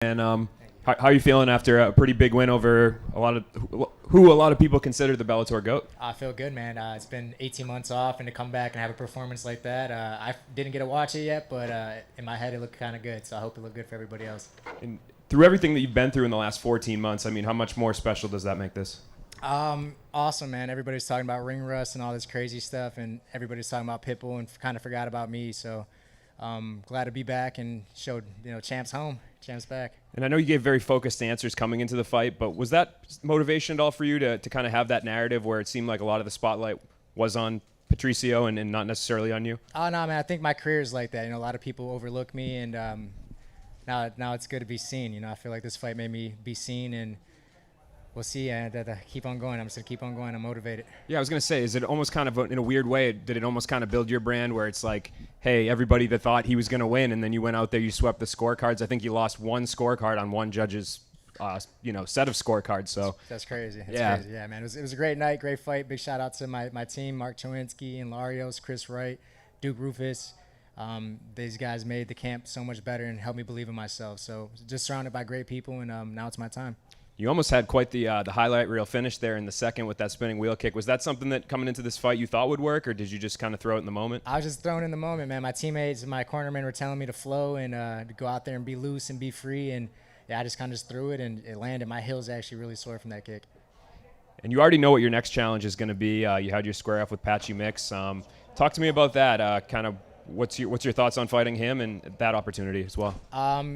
And how are you feeling after a pretty big win over a lot of people consider the Bellator GOAT? I feel good, man. It's been 18 months off, and to come back and have a performance like that, I didn't get to watch it yet, but in my head it looked kind of good, so I hope it looked good for everybody else. And through everything that you've been through in the last 14 months, I mean, how much more special does that make this? Awesome, man. Everybody's talking about ring rust and all this crazy stuff, and everybody's talking about Pitbull and kind of forgot about me, so glad to be back and showed, Champ's home. Champ's back. And I know you gave very focused answers coming into the fight, but was that motivation at all for you to kind of have that narrative where it seemed like a lot of the spotlight was on Patricio and not necessarily on you? Oh, no, man. I think my career is like that. A lot of people overlook me, and now it's good to be seen. I feel like this fight made me be seen, and we'll see. Keep on going. I'm just going to keep on going. I'm motivated. Yeah, I was going to say, is it almost kind of, in a weird way, did it almost kind of build your brand where it's like, hey, everybody that thought he was going to win, and then you went out there, you swept the scorecards. I think you lost one scorecard on one judge's, set of scorecards. So that's crazy. Yeah. Crazy. Yeah, man. It was a great night, great fight. Big shout out to my team, Mark Chowinski and Larios, Chris Wright, Duke Rufus. These guys made the camp so much better and helped me believe in myself. So just surrounded by great people, and now it's my time. You almost had quite the highlight reel finish there in the second with that spinning wheel kick. Was that something that coming into this fight you thought would work, or did you just kind of throw it in the moment? I was just throwing in the moment, man. My teammates and my cornermen were telling me to flow and to go out there and be loose and be free. And, yeah, I just kind of just threw it, and it landed. My heel's actually really sore from that kick. And you already know what your next challenge is going to be. You had your square off with Patchy Mix. Talk to me about that. Kind of what's your thoughts on fighting him and that opportunity as well?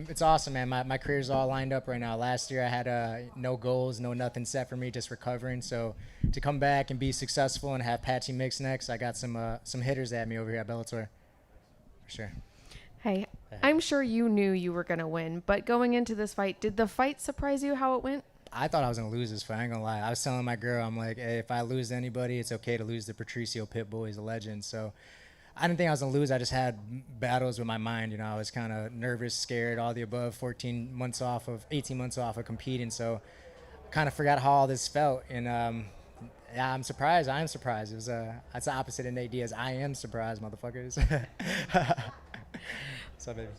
It's awesome, man. My career's all lined up right now. Last year I had no goals, no nothing set for me, just recovering. So to come back and be successful and have Patchy Mix next, I got some hitters at me over here at Bellator. For sure. Hey, I'm sure you knew you were going to win, but going into this fight, did the fight surprise you how it went? I thought I was going to lose this fight. I ain't going to lie. I was telling my girl, I'm like, hey, if I lose to anybody, it's okay to lose to Patricio Pitbull. He's a legend. So I didn't think I was going to lose. I just had battles with my mind. I was kind of nervous, scared, all the above, 18 months off of competing. So kind of forgot how all this felt. And yeah, I'm surprised. I am surprised. That's the opposite of Nate Diaz. I am surprised, motherfuckers. What's up, baby?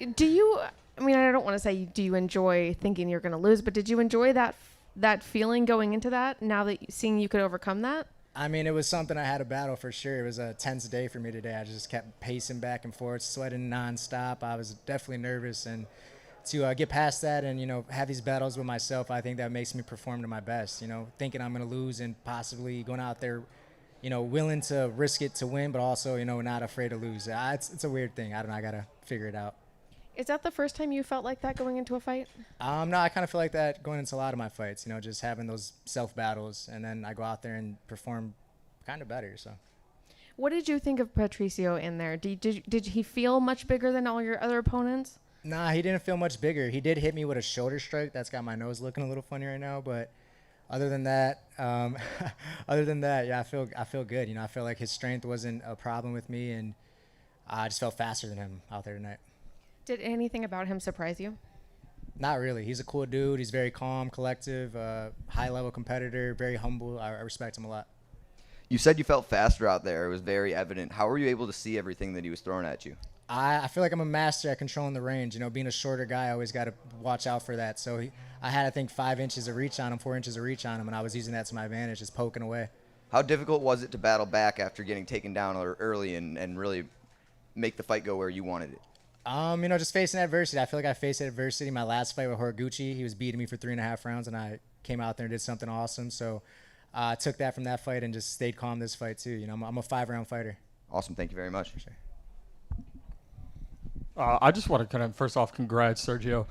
I don't want to say do you enjoy thinking you're going to lose, but did you enjoy that feeling going into that now that seeing you could overcome that? I mean, it was something I had to battle for sure. It was a tense day for me today. I just kept pacing back and forth, sweating nonstop. I was definitely nervous, and to get past that and, have these battles with myself, I think that makes me perform to my best, thinking I'm going to lose and possibly going out there, willing to risk it to win, but also, not afraid to lose. It's a weird thing. I don't know. I got to figure it out. Is that the first time you felt like that going into a fight? No, I kind of feel like that going into a lot of my fights, just having those self-battles, and then I go out there and perform kind of better. So, what did you think of Patricio in there? Did he feel much bigger than all your other opponents? Nah, he didn't feel much bigger. He did hit me with a shoulder strike. That's got my nose looking a little funny right now, but other than that, yeah, I feel good. I feel like his strength wasn't a problem with me, and I just felt faster than him out there tonight. Did anything about him surprise you? Not really. He's a cool dude. He's very calm, collective, high-level competitor, very humble. I respect him a lot. You said you felt faster out there. It was very evident. How were you able to see everything that he was throwing at you? I feel like I'm a master at controlling the range. Being a shorter guy, I always got to watch out for that. So I had, I think, 5 inches of reach on him, 4 inches of reach on him, and I was using that to my advantage, just poking away. How difficult was it to battle back after getting taken down early and really make the fight go where you wanted it? Just facing adversity. I feel like I faced adversity. My last fight with Horiguchi, he was beating me for 3.5 rounds, and I came out there and did something awesome. So I took that from that fight and just stayed calm this fight too. I'm a 5-round fighter. Awesome. Thank you very much. Sure. I just want to kind of, first off, congrats, Sergio.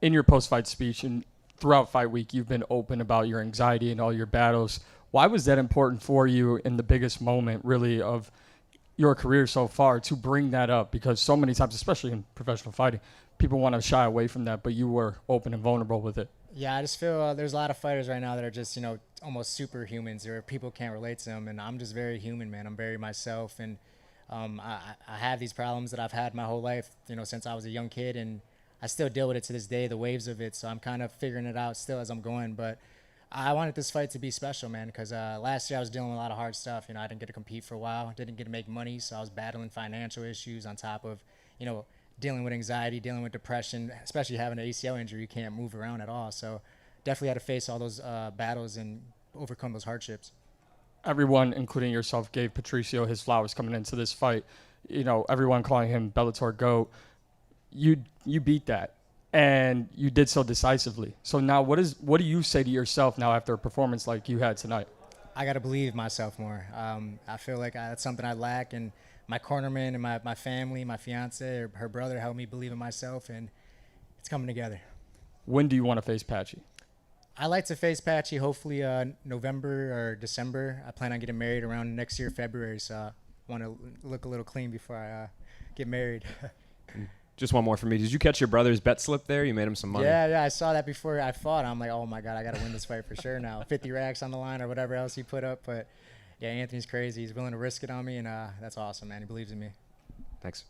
In your post-fight speech and throughout fight week, you've been open about your anxiety and all your battles. Why was that important for you in the biggest moment, really, of your career so far to bring that up? Because so many times, especially in professional fighting, people want to shy away from that, but you were open and vulnerable with it. Yeah, I just feel there's a lot of fighters right now that are just, almost superhumans, or people can't relate to them, and I'm just very human, man. I'm very myself, and I have these problems that I've had my whole life, since I was a young kid, and I still deal with it to this day, the waves of it, so I'm kind of figuring it out still as I'm going, but I wanted this fight to be special, man, because last year I was dealing with a lot of hard stuff. I didn't get to compete for a while, didn't get to make money, so I was battling financial issues on top of, dealing with anxiety, dealing with depression, especially having an ACL injury. You can't move around at all. So definitely had to face all those battles and overcome those hardships. Everyone, including yourself, gave Patricio his flowers coming into this fight. You know, everyone calling him Bellator GOAT. You beat that, and you did so decisively. So now, what do you say to yourself now after a performance like you had tonight? I got to believe myself more. I feel like that's something I lack, and my cornerman and my family, my fiance, her brother helped me believe in myself, and it's coming together. When do you want to face Patchy? I like to face Patchy hopefully November or December. I plan on getting married around next year, February, so I want to look a little clean before I get married. Just one more for me. Did you catch your brother's bet slip there? You made him some money. Yeah, I saw that before I fought. I'm like, oh my God, I got to win this fight for sure now. 50 racks on the line or whatever else he put up. But yeah, Anthony's crazy. He's willing to risk it on me, and that's awesome, man. He believes in me. Thanks.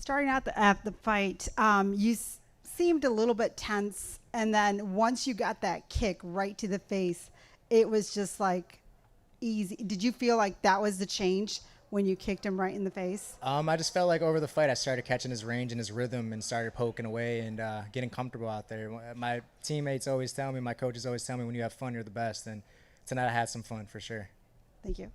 Starting out at the fight, you seemed a little bit tense, and then once you got that kick right to the face, it was just like easy. Did you feel like that was the change when you kicked him right in the face? I just felt like over the fight I started catching his range and his rhythm and started poking away and getting comfortable out there. My teammates always tell me, my coaches always tell me, when you have fun, you're the best. And tonight I had some fun for sure. Thank you.